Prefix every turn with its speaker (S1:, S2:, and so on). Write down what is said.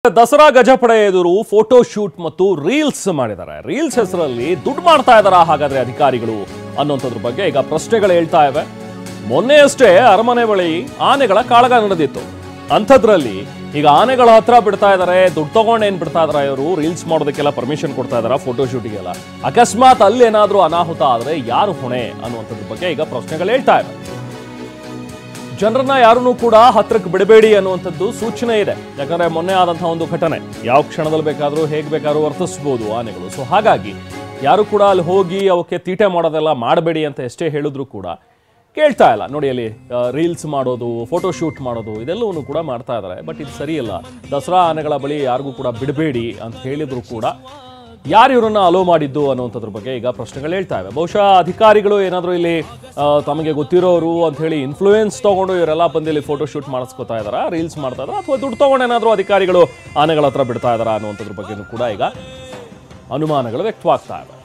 S1: ದಸರಾ ಗಜಪಡೆ ಎದುರು photo shoot ಮತ್ತು reels ಮಾಡಿದ್ದಾರೆ. ರೀಲ್ಸ್ ಹೆಸರಲ್ಲಿ ದುಡ್ಡು ಮಾಡ್ತಾ ಇದ್ದಾರಾ ಹಾಗಾದ್ರೆ ಅಧಿಕಾರಿಗಳು ಅನ್ನೋಂಥದ್ರ ಬಗ್ಗೆ ಈಗ ಪ್ರಶ್ನೆಗಳು ಹೇಳ್ತಾ ಇವೆ. ಮೊನ್ನೆಯಷ್ಟೇ ಅರಮನೆ ಬಳಿ ಆನೆಗಳ ಕಾಳಗ ನಡೆದಿತ್ತು. ಅಂಥದ್ರಲ್ಲಿ ಈಗ ಆನೆಗಳ ಹತ್ರ ಬಿಡ್ತಾ ಇದ್ದಾರೆ, ದುಡ್ಡು ತಗೊಂಡು ಏನ್ ಬಿಡ್ತಾ ಇದಾರೆ ಇವರು, ರೀಲ್ಸ್ ಮಾಡೋದಕ್ಕೆಲ್ಲ ಪರ್ಮಿಷನ್ ಕೊಡ್ತಾ ಇದಾರ, ಫೋಟೋ ಶೂಟಿಗೆಲ್ಲ. ಅಕಸ್ಮಾತ್ ಅಲ್ಲಿ ಏನಾದ್ರೂ ಅನಾಹುತ ಆದ್ರೆ ಯಾರು ಹೊಣೆ ಅನ್ನುವಂಥದ್ರ ಬಗ್ಗೆ ಈಗ ಪ್ರಶ್ನೆಗಳು ಹೇಳ್ತಾ ಇವೆ. ಜನರನ್ನ ಯಾರನ್ನೂ ಕೂಡ ಹತ್ರಕ್ಕೆ ಬಿಡಬೇಡಿ ಅನ್ನುವಂಥದ್ದು ಸೂಚನೆ ಇದೆ. ಯಾಕಂದ್ರೆ ಮೊನ್ನೆ ಆದಂತಹ ಒಂದು ಘಟನೆ ಯಾವ ಕ್ಷಣದಲ್ಲಿ ಬೇಕಾದ್ರೂ ಹೇಗೆ ಬೇಕಾದ್ರೂ ವರ್ತಿಸಬಹುದು ಆನೆಗಳು. ಸೊ ಹಾಗಾಗಿ ಯಾರು ಕೂಡ ಅಲ್ಲಿ ಹೋಗಿ ಅವಕ್ಕೆ ತೀಟೆ ಮಾಡೋದೆಲ್ಲ ಮಾಡಬೇಡಿ ಅಂತ ಎಷ್ಟೇ ಹೇಳಿದ್ರು ಕೂಡ ಕೇಳ್ತಾ ಇಲ್ಲ. ನೋಡಿ ಅಲ್ಲಿ ರೀಲ್ಸ್ ಮಾಡೋದು, ಫೋಟೋ ಶೂಟ್ ಮಾಡೋದು ಇದೆಲ್ಲವನ್ನೂ ಕೂಡ ಮಾಡ್ತಾ ಇದ್ದಾರೆ. ಬಟ್ ಇದು ಸರಿಯಲ್ಲ. ದಸರಾ ಆನೆಗಳ ಬಳಿ ಯಾರಿಗೂ ಕೂಡ ಬಿಡಬೇಡಿ ಅಂತ ಹೇಳಿದ್ರು ಕೂಡ ಯಾರು ಇವರನ್ನ ಅಲೋ ಮಾಡಿದ್ದು ಅನ್ನುವಂಥದ್ರ ಬಗ್ಗೆ ಈಗ ಪ್ರಶ್ನೆಗಳು ಹೇಳ್ತಾ ಇವೆ. ಬಹುಶಃ ಅಧಿಕಾರಿಗಳು ಏನಾದರೂ ಇಲ್ಲಿ ತಮಗೆ ಗೊತ್ತಿರೋರು ಅಂತ ಹೇಳಿ ಇನ್ಫ್ಲೂಯೆನ್ಸ್ ತಗೊಂಡು ಇವರೆಲ್ಲ ಬಂದು ಇಲ್ಲಿ ಫೋಟೋ ಶೂಟ್ ಮಾಡಿಸ್ಕೊತಾ ಇದಾರಾ, ರೀಲ್ಸ್ ಮಾಡ್ತಾ ಇದಾರಾ, ಅಥವಾ ದುಡ್ಡು ತಗೊಂಡು ಏನಾದರೂ ಅಧಿಕಾರಿಗಳು ಆನೆಗಳ ಹತ್ರ ಬಿಡ್ತಾ ಇದಾರಾ ಅನ್ನುವಂಥದ್ರ ಬಗ್ಗೆನೂ ಕೂಡ ಈಗ ಅನುಮಾನಗಳು ವ್ಯಕ್ತವಾಗ್ತಾ ಇವೆ.